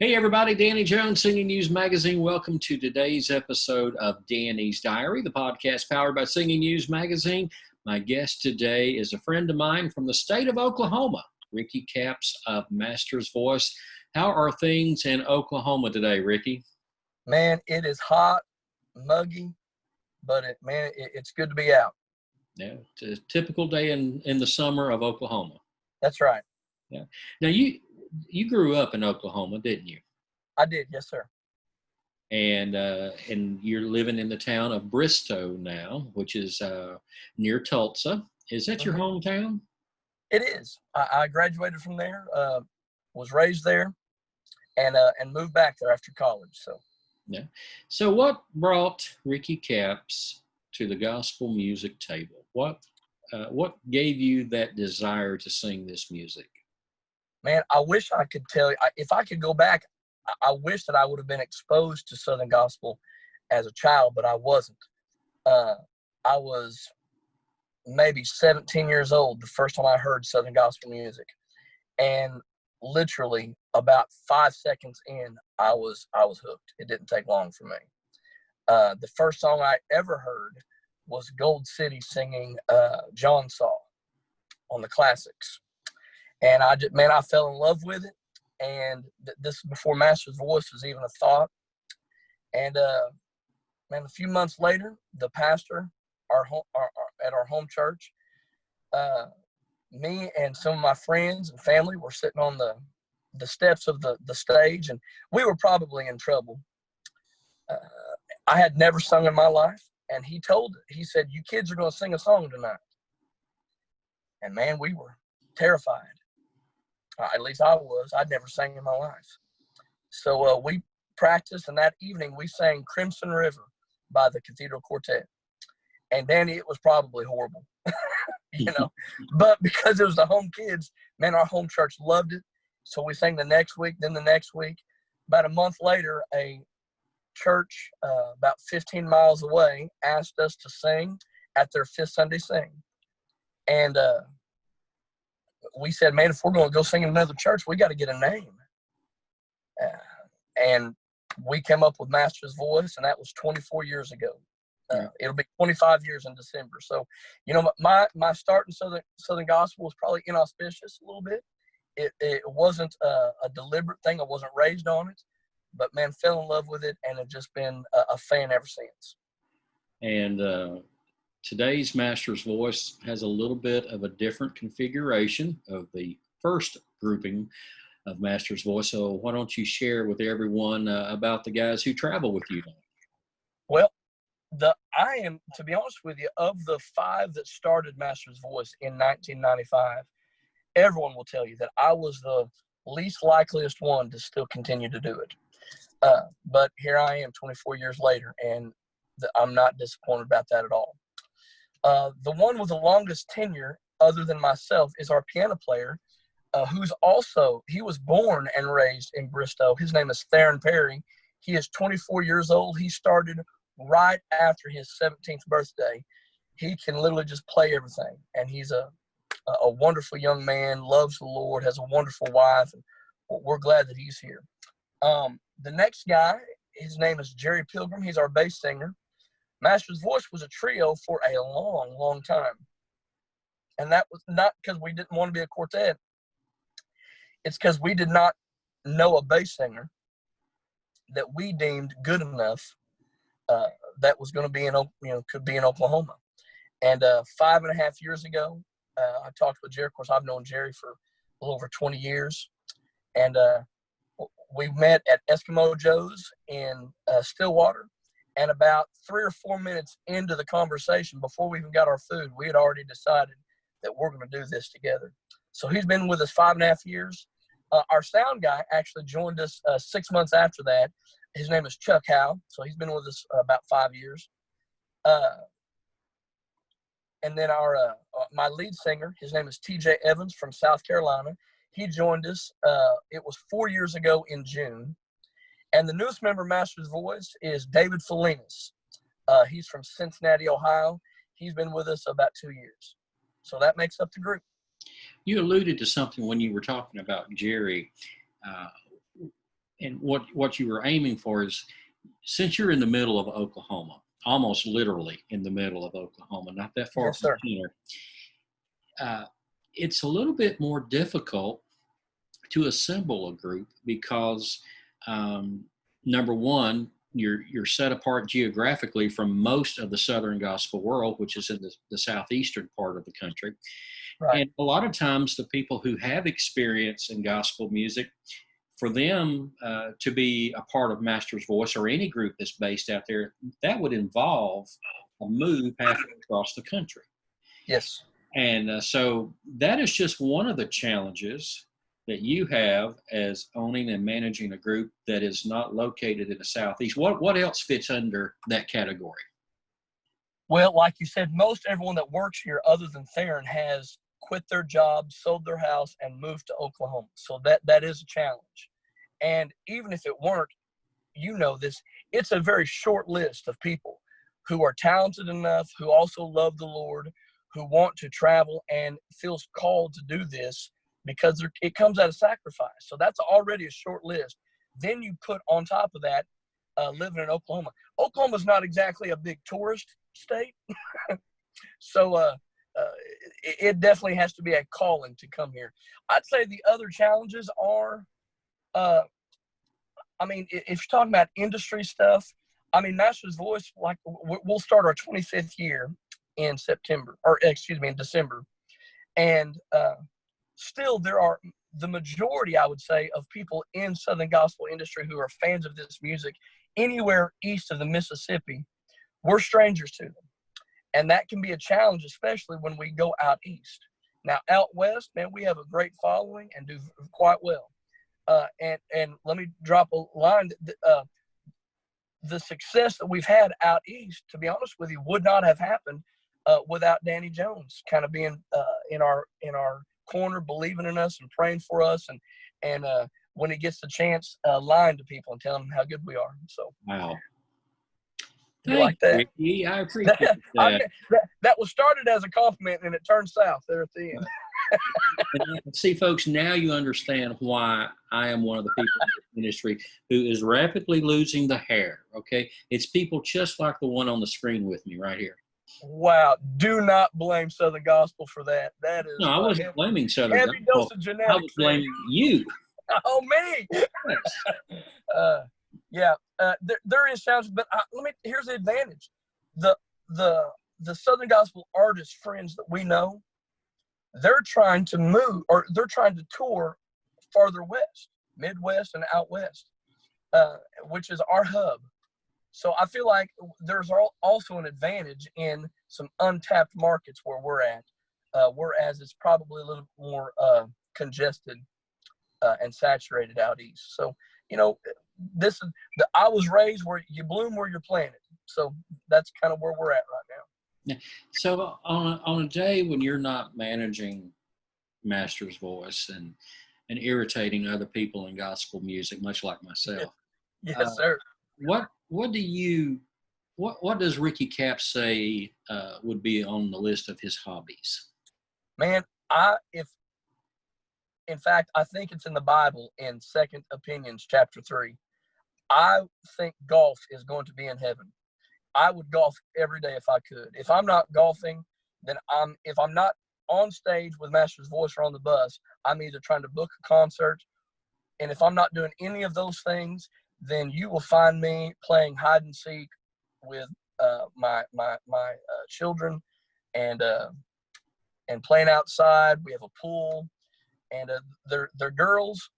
Hey everybody, Danny Jones, Singing News Magazine. Welcome to today's episode of Danny's Diary, the podcast powered by Singing News Magazine. My guest today is a friend of mine from the state of Oklahoma, Ricky Capps of Master's Voice. How are things in Oklahoma today, Ricky? Man, it is hot, muggy, but it's good to be out. Yeah, it's a typical day in the summer of Oklahoma. That's right. Yeah. Now you grew up in Oklahoma, didn't you? I did, yes, sir. And you're living in the town of Bristow now, which is near Tulsa. Is that your hometown? It is. I graduated from there, was raised there, and moved back there after college. So, yeah. So what brought Ricky Capps to the gospel music table? What gave you that desire to sing this music? man, I wish I could tell you. If I could go back, I wish that I would have been exposed to Southern gospel as a child, but I wasn't. I was maybe 17 years old the first time I heard Southern gospel music, and literally about 5 seconds in, I was hooked. It didn't take long for me. The first song I ever heard was Gold City singing John Saw on the classics. And I fell in love with it. And this is before Master's Voice was even a thought. And a few months later, the pastor at our home church, me and some of my friends and family were sitting on the steps of the stage, and we were probably in trouble. I had never sung in my life, and he said, "You kids are going to sing a song tonight." And man, we were terrified. At least I was. I'd never sang in my life. So we practiced, and that evening we sang Crimson River by the Cathedral Quartet. And Danny, it was probably horrible, but because it was the home kids, man, our home church loved it. So we sang the next week, then the next week. About a month later, a church about 15 miles away asked us to sing at their fifth Sunday sing. And we said, man, if we're going to go sing in another church, we got to get a name. And we came up with Master's Voice, and that was 24 years ago. It'll be 25 years in December. So, my start in Southern gospel was probably inauspicious a little bit. It wasn't a deliberate thing. I wasn't raised on it, but man, fell in love with it, and have just been a fan ever since. And today's Master's Voice has a little bit of a different configuration of the first grouping of Master's Voice. So why don't you share with everyone about the guys who travel with you now? Well, to be honest with you, of the 5 that started Master's Voice in 1995, everyone will tell you that I was the least likeliest one to still continue to do it. But here I am 24 years later, and I'm not disappointed about that at all. The one with the longest tenure, other than myself, is our piano player, he was born and raised in Bristow. His name is Theron Perry. He is 24 years old. He started right after his 17th birthday. He can literally just play everything. And he's a wonderful young man, loves the Lord, has a wonderful wife, and we're glad that he's here. The next guy, his name is Jerry Pilgrim. He's our bass singer. Master's Voice was a trio for a long, long time. And that was not because we didn't want to be a quartet. It's because we did not know a bass singer that we deemed good enough that was going to be could be in Oklahoma. And 5.5 years ago, I talked with Jerry. Of course, I've known Jerry for a little over 20 years. And we met at Eskimo Joe's in Stillwater. And about 3 or 4 minutes into the conversation, before we even got our food, we had already decided that we're going to do this together. So he's been with us 5.5 years. Our sound guy actually joined us 6 months after that. His name is Chuck Howe. So he's been with us about 5 years. And then my lead singer, his name is TJ Evans from South Carolina. He joined us. It was 4 years ago in June. And the newest member of Master's Voice is David Felinas. He's from Cincinnati, Ohio. He's been with us about 2 years. So that makes up the group. You alluded to something when you were talking about Jerry. and what you were aiming for is, since you're in the middle of Oklahoma, almost literally in the middle of Oklahoma, not that far Yes, from sir. the center, it's a little bit more difficult to assemble a group because, number one, you're set apart geographically from most of the Southern gospel world, which is in the southeastern part of the country. Right. And a lot of times, the people who have experience in gospel music, for them to be a part of Master's Voice or any group that's based out there, that would involve a move halfway across the country. Yes. And so that is just one of the challenges that you have as owning and managing a group that is not located in the Southeast. What else fits under that category? Well, like you said, most everyone that works here other than Theron has quit their job, sold their house, and moved to Oklahoma. So that is a challenge. And even if it weren't, you know this, it's a very short list of people who are talented enough, who also love the Lord, who want to travel and feels called to do this because it comes out of sacrifice. So that's already a short list. Then you put on top of that, living in Oklahoma. Oklahoma's not exactly a big tourist state. So it definitely has to be a calling to come here. I'd say the other challenges are, I mean, if you're talking about industry stuff, I mean, Master's Voice, like we'll start our 25th year in in December. And still there are the majority, I would say, of people in Southern gospel industry who are fans of this music anywhere east of the Mississippi. We're strangers to them. And that can be a challenge, especially when we go out east. Now, out west, man, we have a great following and do quite well. And let me drop a line. The success that we've had out east, to be honest with you, would not have happened without Danny Jones kind of being in our corner, believing in us and praying for us, and when he gets the chance, lying to people and telling them how good we are. So, Wow. You like that? Ricky. I appreciate that. that. That was started as a compliment, and it turned south there at the end. And see, folks, now you understand why I am one of the people in the industry who is rapidly losing the hair, okay? It's people just like the one on the screen with me right here. Wow. Do not blame Southern Gospel for that. That is No, I wasn't blaming Southern heavy Gospel. dose of genetics. I was blaming you. Oh, me. Yes. Yeah. There is challenges, but here's the advantage. The Southern Gospel artist friends that we know, they're trying to move, or they're trying to tour farther west, Midwest and out west, which is our hub. So I feel like there's also an advantage in some untapped markets where we're at, whereas it's probably a little more congested and saturated out east. So, I was raised where you bloom where you're planted. So that's kind of where we're at right now. So on a day when you're not managing Master's Voice and irritating other people in gospel music, much like myself, Yes, sir. what does Ricky Cap say would be on the list of his hobbies? Man, in fact, I think it's in the Bible in 2 Opinions chapter 3. I think golf is going to be in heaven. I would golf every day if I could. If I'm not golfing, then if I'm not on stage with Master's Voice or on the bus, I'm either trying to book a concert. And if I'm not doing any of those things, then you will find me playing hide and seek with my children and playing outside. We have a pool, and they're girls.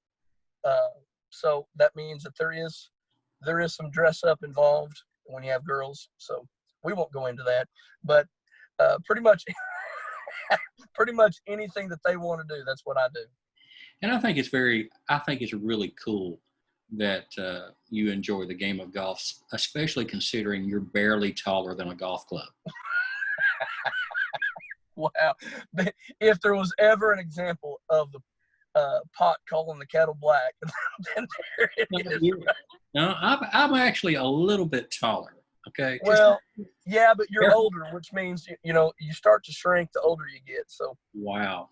So that means that there is some dress up involved when you have girls. So we won't go into that, but pretty much anything that they want to do, that's what I do. And I think it's really cool that you enjoy the game of golf, especially considering you're barely taller than a golf club. Wow. If there was ever an example of the pot calling the kettle black, then there it is. No, I'm actually a little bit taller. Okay. Well, yeah, but you're older, which means you start to shrink the older you get. So. Wow.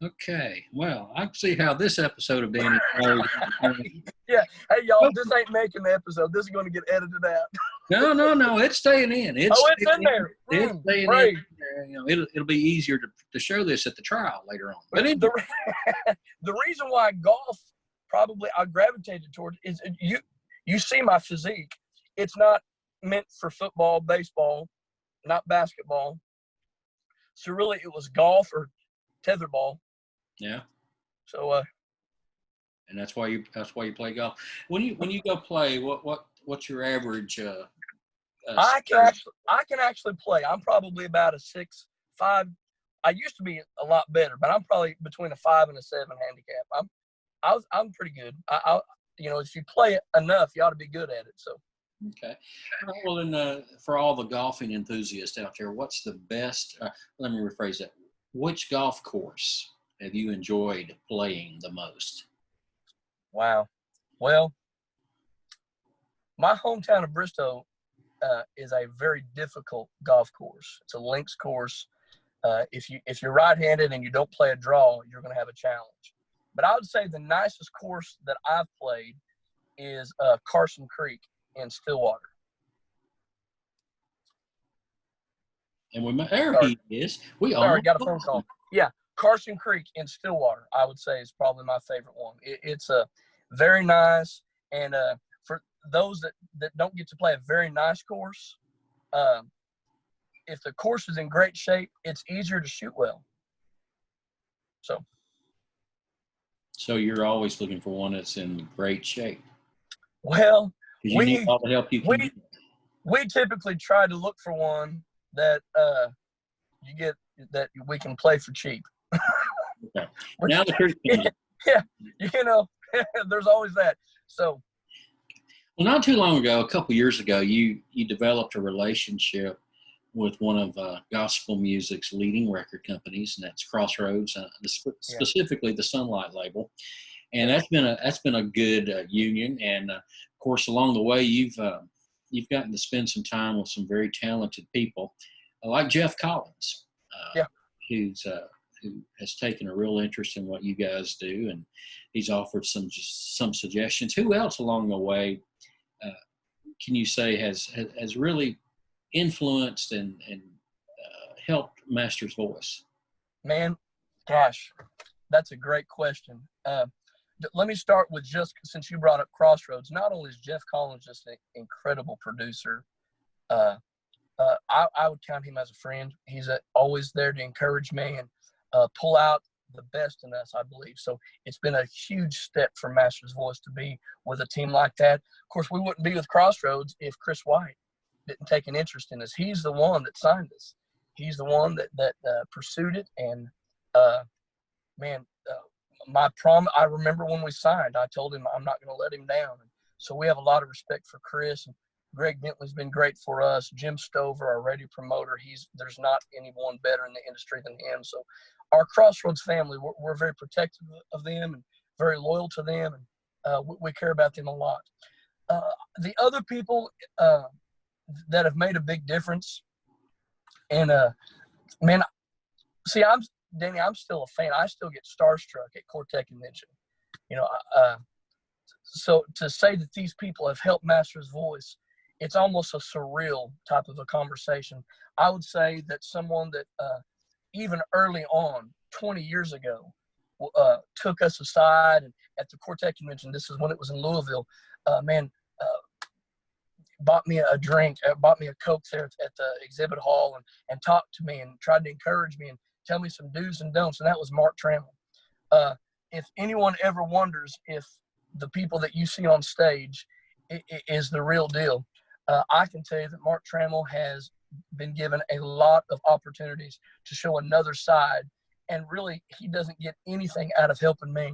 Okay. Well, I can see how this episode of Danny goes. Yeah. Hey, y'all, this ain't making the episode. This is going to get edited out. No. It's staying in. Oh, it's in there. It's staying Great. in. It'll be easier to show this at the trial later on. But anyway. The reason why golf probably I gravitated towards is you see my physique. It's not meant for football, baseball, not basketball. So really, it was golf or tetherball. Yeah. So. And that's why you play golf. When you go play, what's your average? I can actually play. I'm probably about a 6'5". I used to be a lot better, but I'm probably between a 5 and a 7 handicap. I'm pretty good. If you play it enough, you ought to be good at it. So. Okay. Well, then, for all the golfing enthusiasts out there, what's the best? Let me rephrase that. Which golf course have you enjoyed playing the most? Wow. Well, my hometown of Bristow is a very difficult golf course. It's a links course. If you're right-handed and you don't play a draw, you're going to have a challenge. But I would say the nicest course that I've played is Carson Creek in Stillwater. And there he is. Sorry, got a phone call. Yeah, Carson Creek in Stillwater, I would say, is probably my favorite one. It's a very nice, and for those that don't get to play a very nice course, if the course is in great shape, it's easier to shoot well. So you're always looking for one that's in great shape. Well, you need all the help you can get. We typically try to look for one that that we can play for cheap. Okay. Now the truth comes in. Yeah, there's always that. So. Well, not too long ago, a couple years ago, you developed a relationship with one of gospel music's leading record companies, and that's Crossroads, specifically the Sunlight label. And that's been a good union. And of course, along the way, you've gotten to spend some time with some very talented people, like Jeff Collins, who has taken a real interest in what you guys do, and he's offered some suggestions. Who else along the way can you say has really influenced and helped Master's Voice? Man, gosh, that's a great question. Let me start with, just since you brought up Crossroads, not only is Jeff Collins just an incredible producer, I would count him as a friend. He's always there to encourage me and pull out the best in us, I believe. So it's been a huge step for Master's Voice to be with a team like that. Of course, we wouldn't be with Crossroads if Chris White didn't take an interest in us. He's the one that signed us. He's the one that pursued it. And I remember when we signed, I told him I'm not going to let him down. And so we have a lot of respect for Chris. And Greg Bentley's been great for us. Jim Stover, our radio promoter, there's not anyone better in the industry than him. So our Crossroads family, we're very protective of them and very loyal to them, and we care about them a lot. The other people that have made a big difference, and Danny, I'm still a fan. I still get starstruck at Quartet Convention. So to say that these people have helped Master's Voice, it's almost a surreal type of a conversation. I would say that someone that even early on, 20 years ago, took us aside and at the Quartet Convention, this is when it was in Louisville, bought me a drink, bought me a Coke there at the exhibit hall and talked to me and tried to encourage me and tell me some do's and don'ts, and that was Mark Trammell. If anyone ever wonders if the people that you see on stage is the real deal, I can tell you that Mark Trammell has been given a lot of opportunities to show another side, and really he doesn't get anything out of helping me,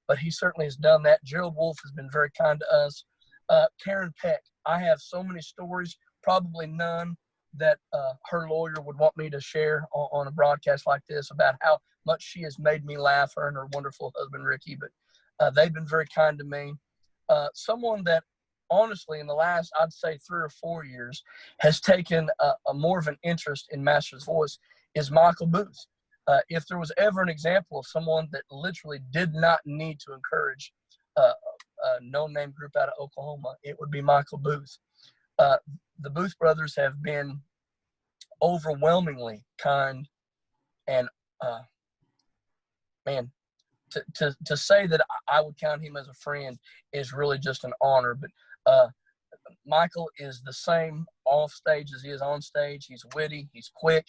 but he certainly has done that. Gerald Wolfe has been very kind to us. Karen Peck, I have so many stories, probably none that her lawyer would want me to share on a broadcast like this about how much she has made me laugh, her and her wonderful husband Ricky, but they've been very kind to me. Someone that honestly in the last, I'd say 3 or 4 years, has taken a more of an interest in Master's Voice is Michael Booth. if there was ever an example of someone that literally did not need to encourage a no-name group out of Oklahoma, it would be Michael Booth. The Booth brothers have been overwhelmingly kind, and man, to say that I would count him as a friend is really just an honor. But Michael is the same off stage as he is on stage. He's witty, he's quick,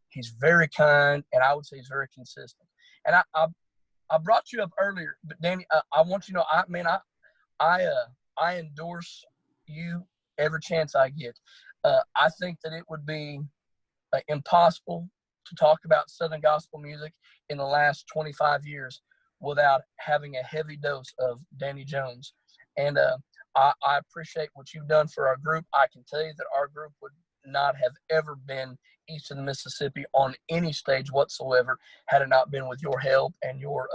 he's very kind, and I would say he's very consistent. And I brought you up earlier, but Danny, I want you to know, I endorse you every chance I get. I think that it would be impossible to talk about Southern gospel music in the last 25 years without having a heavy dose of Danny Jones. And I appreciate what you've done for our group. I can tell you that our group would not have ever been east of the Mississippi on any stage whatsoever had it not been with your help and your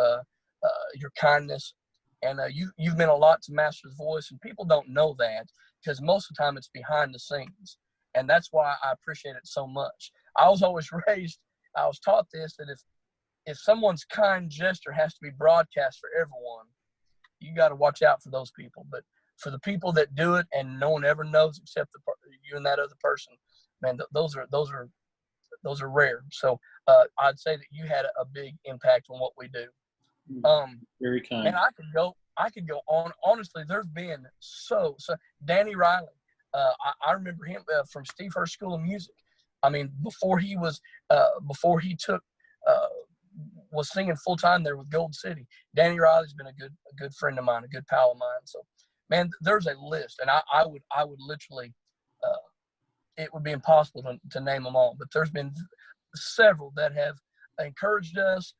kindness. And you've meant a lot to Master's Voice, and people don't know that because most of the time it's behind the scenes. And that's why I appreciate it so much. I was always I was taught this, that if someone's kind gesture has to be broadcast for everyone, you got to watch out for those people. But for the people that do it and no one ever knows except you and that other person, man, those are rare. So I'd say that you had a big impact on what we do. Very kind. And I could go on. Honestly, there's been so Danny Riley. I remember him from Steve Hurst School of Music. I mean, before he was singing full time there with Gold City, Danny Riley's been a good friend of mine, a good pal of mine. So, man, there's a list, and I would literally, it would be impossible to name them all. But there's been several that have encouraged us.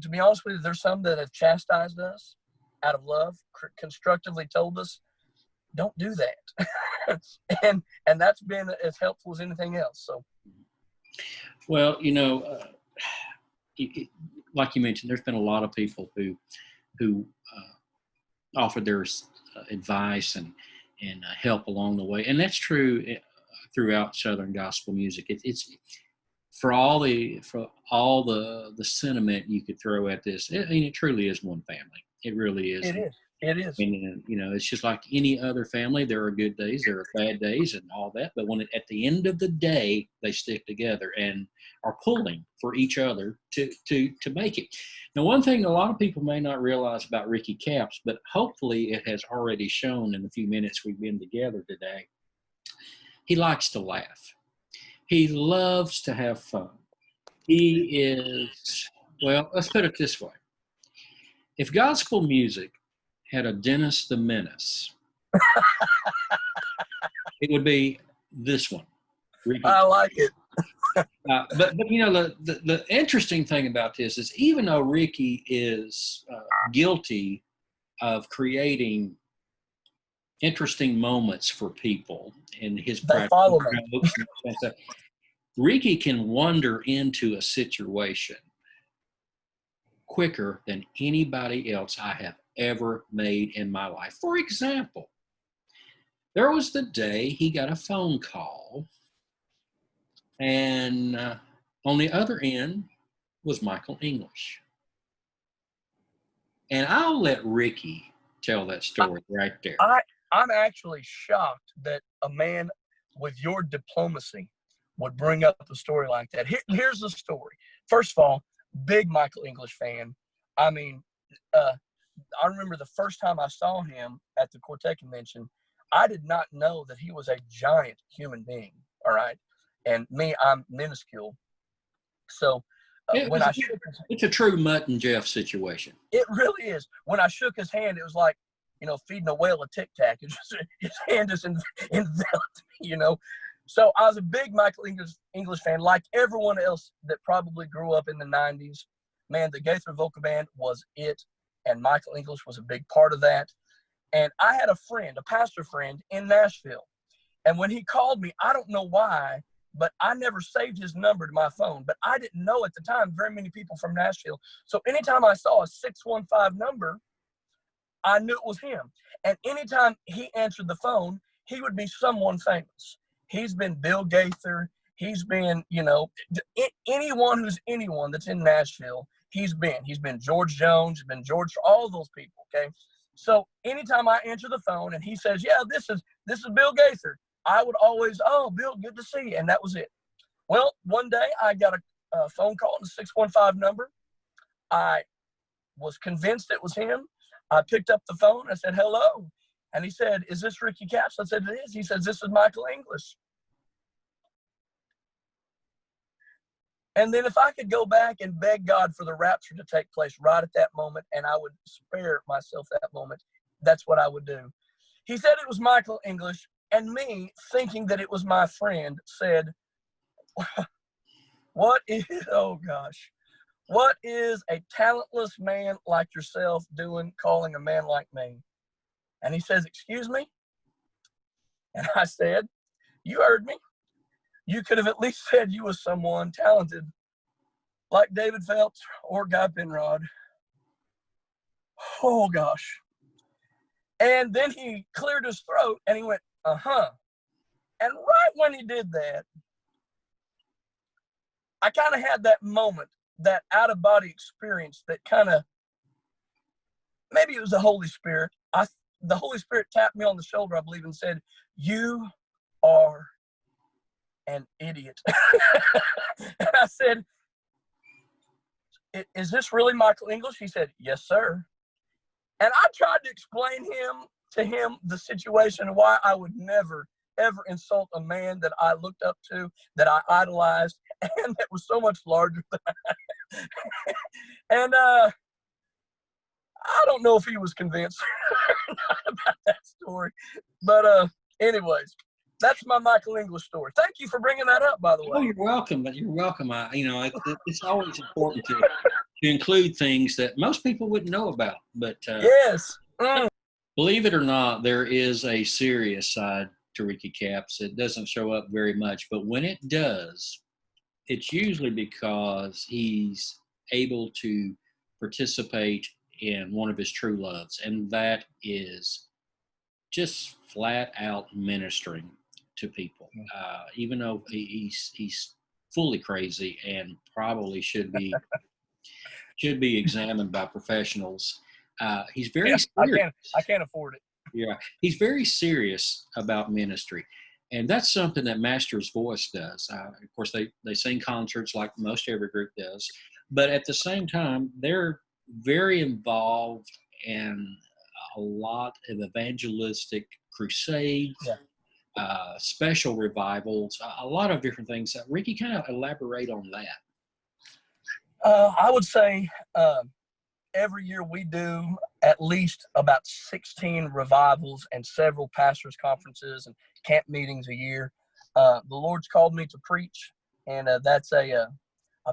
To be honest with you, there's some that have chastised us out of love, constructively told us, don't do that. and that's been as helpful as anything else. So, well, like you mentioned, there's been a lot of people who offered their advice and help along the way, and that's true throughout Southern gospel music. It's for all the sentiment you could throw at this. It truly is one family. It really is. It is. And it's just like any other family. There are good days, there are bad days, and all that. But at the end of the day, they stick together and are pulling for each other to make it. Now, one thing a lot of people may not realize about Ricky Capps, but hopefully it has already shown in the few minutes we've been together today, he likes to laugh. He loves to have fun. He is, well, let's put it this way. If gospel music had a Dennis the Menace, it would be this one. Ricky. I like it. But the interesting thing about this is, even though Ricky is guilty of creating interesting moments for people in his practical jokes and stuff, Ricky can wander into a situation quicker than anybody else I have ever made in my life. For example, there was the day he got a phone call, and on the other end was Michael English. And I'll let Ricky tell that story right there. I'm actually shocked that a man with your diplomacy would bring up a story like that. Here's the story. First of all, big Michael English fan. I mean, I remember the first time I saw him at the Quartet Convention, I did not know that he was a giant human being, all right? And me, I'm minuscule. So it's a true Mutt and Jeff situation. It really is. When I shook his hand, it was like, feeding a whale a Tic Tac. His hand just enveloped me, So I was a big Michael English fan, like everyone else that probably grew up in the 90s. Man, the Gaither Vocal Band was it, and Michael English was a big part of that. And I had a friend, a pastor friend in Nashville. And when he called me, I don't know why, but I never saved his number to my phone. But I didn't know at the time very many people from Nashville. So anytime I saw a 615 number, I knew it was him. And anytime he answered the phone, he would be someone famous. He's been Bill Gaither. He's been, anyone who's anyone that's in Nashville, he's been George Jones, he's been George, all those people. Okay. So anytime I answer the phone and he says, yeah, this is Bill Gaither, I would always, oh, Bill, good to see you. And that was it. Well, one day I got a phone call on the 615 number. I was convinced it was him. I picked up the phone. I said, hello. And he said, is this Ricky Capps? I said, it is. He says, this is Michael English. And then if I could go back and beg God for the rapture to take place right at that moment, and I would spare myself that moment, that's what I would do. He said it was Michael English, and me, thinking that it was my friend, said, what is a talentless man like yourself doing calling a man like me? And he says, excuse me? And I said, you heard me. You could have at least said you was someone talented like David Phelps or Guy Penrod. Oh, gosh. And then he cleared his throat and he went, uh-huh. And right when he did that, I kind of had that moment, that out-of-body experience that kind of, maybe it was the Holy Spirit. The Holy Spirit tapped me on the shoulder, I believe, and said, you are an idiot. And I said, is this really Michael English? He said, yes, sir. And I tried to explain to him the situation and why I would never, ever insult a man that I looked up to, that I idolized, and that was so much larger than I. And I don't know if he was convinced about that story. But anyways, that's my Michael English story. Thank you for bringing that up, by the way. Oh, you're welcome. But you're welcome. It's always important to include things that most people wouldn't know about. But yes. Believe it or not, there is a serious side to Ricky Capps. It doesn't show up very much, but when it does, it's usually because he's able to participate in one of his true loves, and that is just flat out ministering to people. Even though he's fully crazy and probably should be examined by professionals. He's very serious. I can't afford it. Yeah, he's very serious about ministry, and that's something that Master's Voice does. Of course, they sing concerts like most every group does, but at the same time, they're very involved in a lot of evangelistic crusades, special revivals, a lot of different things. Ricky, kind of elaborate on that. I would say every year we do at least about 16 revivals and several pastors' conferences and camp meetings a year. The Lord's called me to preach, and that's a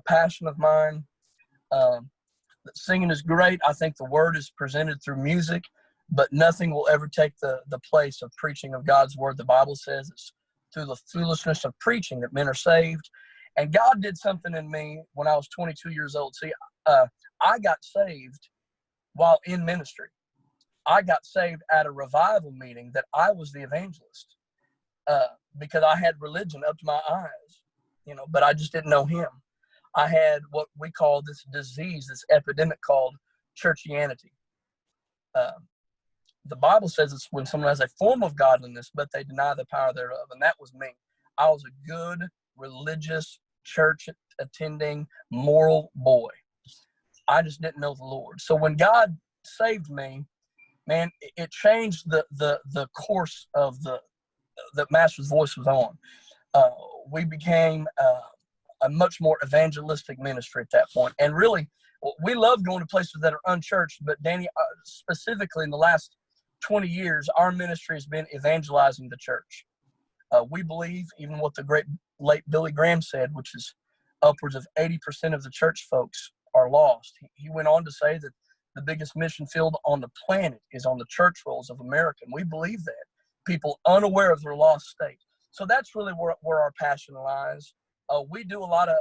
passion of mine. Singing is great. I think the word is presented through music, but nothing will ever take the place of preaching of God's word. The Bible says it's through the foolishness of preaching that men are saved. And God did something in me when I was 22 years old. See, I got saved while in ministry. I got saved at a revival meeting that I was the evangelist because I had religion up to my eyes, but I just didn't know him. I had what we call this disease, this epidemic called churchianity. The Bible says it's when someone has a form of godliness, but they deny the power thereof. And that was me. I was a good, religious, church-attending, moral boy. I just didn't know the Lord. So when God saved me, man, it changed the course of the Master's Voice was on. We became a much more evangelistic ministry at that point. And really, we love going to places that are unchurched, but Danny, specifically in the last 20 years, our ministry has been evangelizing the church. We believe, even what the great late Billy Graham said, which is upwards of 80% of the church folks are lost. He went on to say that the biggest mission field on the planet is on the church rolls of America. And we believe that. People unaware of their lost state. So that's really where our passion lies. We do a lot of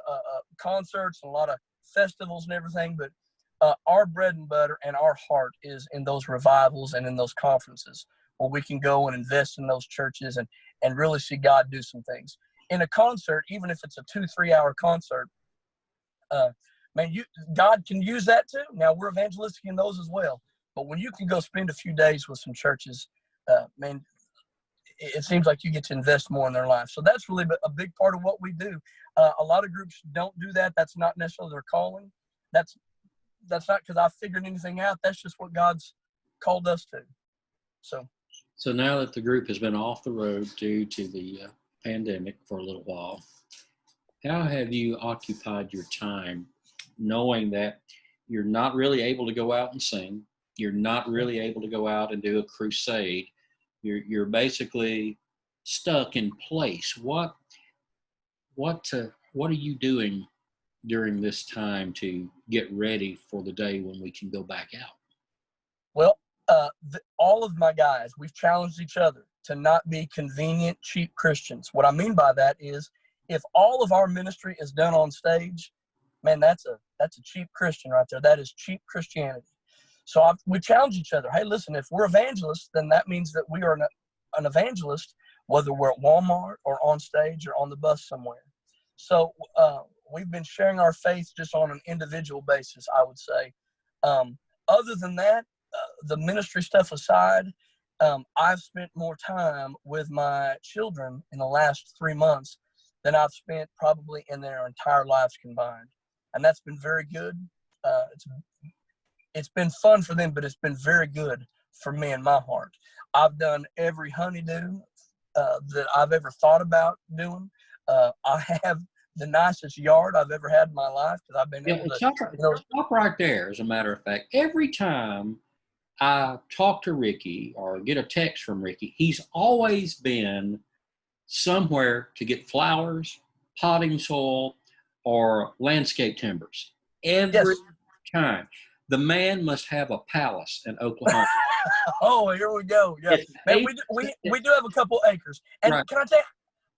concerts and a lot of festivals and everything, but our bread and butter and our heart is in those revivals and in those conferences where we can go and invest in those churches and really see God do some things. in a concert, even if it's a 2-3 hour concert, man, God can use that too. Now, we're evangelistic in those as well. But when you can go spend a few days with some churches, man, it seems like you get to invest more in their life. So that's really a big part of what we do. A lot of groups don't do that. That's not necessarily their calling. That's not because I figured anything out. That's just what God's called us to. So now that the group has been off the road due to the pandemic for a little while, how have you occupied your time knowing that you're not really able to go out and sing? You're not really able to go out and do a crusade. You're basically stuck in place. What are you doing during this time to get ready for the day when we can go back out? Well, all of my guys, we've challenged each other to not be convenient, cheap Christians. What I mean by that is, if all of our ministry is done on stage, man, that's a cheap Christian right there. That is cheap Christianity. So we challenge each other. Hey, listen, if we're evangelists, then that means that we are an evangelist, whether we're at Walmart or on stage or on the bus somewhere. So we've been sharing our faith just on an individual basis, I would say. Other than that, the ministry stuff aside, I've spent more time with my children in the last 3 months than I've spent probably in their entire lives combined. And that's been very good. It's been fun for them, but it's been very good for me and my heart. I've done every honeydew that I've ever thought about doing. I have the nicest yard I've ever had in my life because I've been able to. Stop right there, as a matter of fact. Every time I talk to Ricky or get a text from Ricky, he's always been somewhere to get flowers, potting soil, or landscape timbers. Every time. The man must have a palace in Oklahoma. Oh, here we go. Yeah, man, we do have a couple acres. And right. Can I tell you,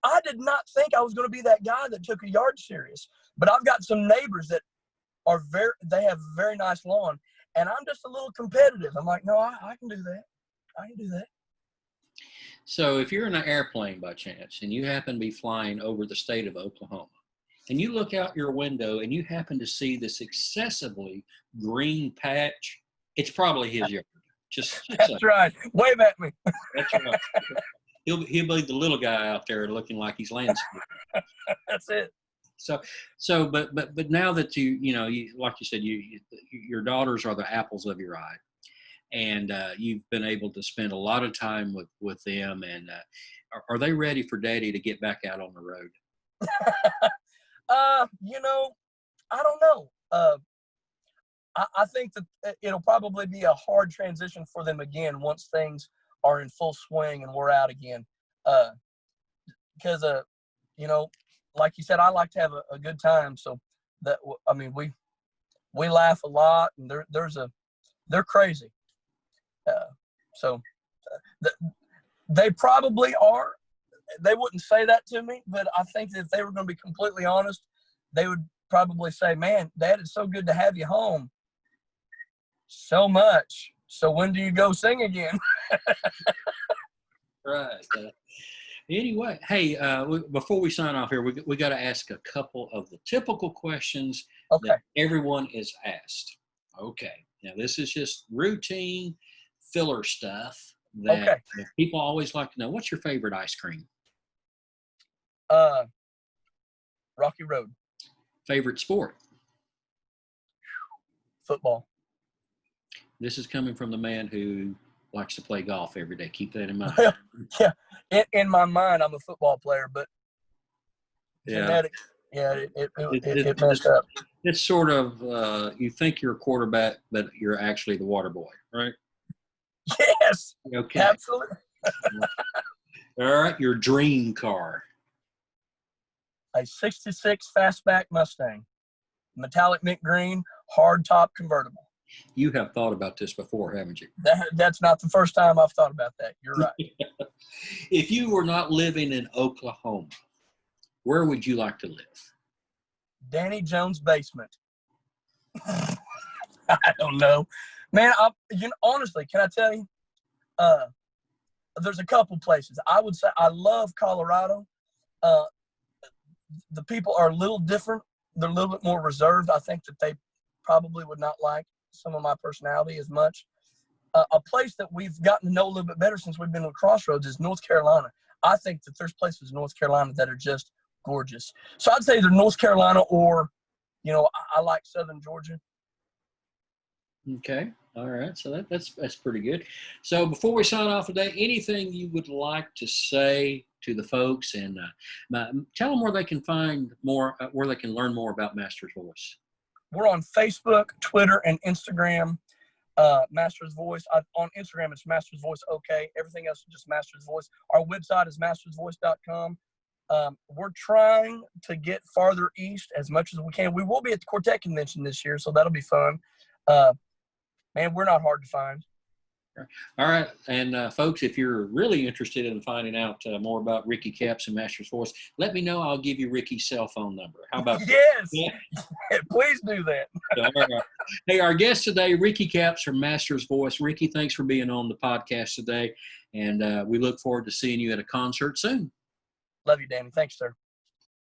I did not think I was going to be that guy that took a yard serious. But I've got some neighbors that they have a very nice lawn. And I'm just a little competitive. I'm like, no, I can do that. I can do that. So if you're in an airplane by chance and you happen to be flying over the state of Oklahoma and you look out your window and you happen to see this excessively green patch, it's probably his yard. That's right. Wave at me. That's right. He'll be the little guy out there looking like he's landscaping. That's it. But now that you like you said, your daughters are the apples of your eye, and you've been able to spend a lot of time with them. And are they ready for Daddy to get back out on the road? I don't know. I think that it'll probably be a hard transition for them again once things are in full swing and we're out again. Because like you said, I like to have a good time. So we laugh a lot, and they're crazy. They probably are. They wouldn't say that to me, but I think that if they were going to be completely honest, they would probably say, "Man, Dad, it's so good to have you home. So much. So when do you go sing again?" Right. Anyway, hey, before we sign off here, we got to ask a couple of the typical questions that everyone is asked. Okay. Now, this is just routine filler stuff that people always like to know. What's your favorite ice cream? Rocky Road. Favorite sport? Football. This is coming from the man who likes to play golf every day. Keep that in mind. Yeah. In my mind, I'm a football player, but genetics, it messed up. It's sort of, you think you're a quarterback, but you're actually the water boy, right? Yes. Okay. Absolutely. All right. Your dream car? A 66 fastback Mustang. Metallic mint green, hard top convertible. You have thought about this before, haven't you? That's not the first time I've thought about that. You're right. If you were not living in Oklahoma, where would you like to live? Danny Jones' basement. I don't know. Man, honestly, can I tell you? There's a couple places. I would say I love Colorado. the people are a little different. They're a little bit more reserved. I think that they probably would not like some of my personality as much. A place that we've gotten to know a little bit better since we've been with Crossroads is North Carolina. I think that there's places in North Carolina that are just gorgeous. So I'd say either North Carolina or, I like Southern Georgia. Okay. All right. So that's pretty good. So before we sign off today, anything you would like to say to the folks, and tell them where they can find more, where they can learn more about Master's Voice. We're on Facebook, Twitter, and Instagram. Master's Voice. On Instagram, it's Master's Voice. Okay. Everything else is just Master's Voice. Our website is mastersvoice.com. We're trying to get farther east as much as we can. We will be at the Quartet Convention this year, so that'll be fun. Man, we're not hard to find. All right. And folks, if you're really interested in finding out more about Ricky Capps and Master's Voice, let me know. I'll give you Ricky's cell phone number. How about that? Yes. Yeah. Please do that. All right. Hey, our guest today, Ricky Capps from Master's Voice. Ricky, thanks for being on the podcast today. And we look forward to seeing you at a concert soon. Love you, Danny. Thanks, sir.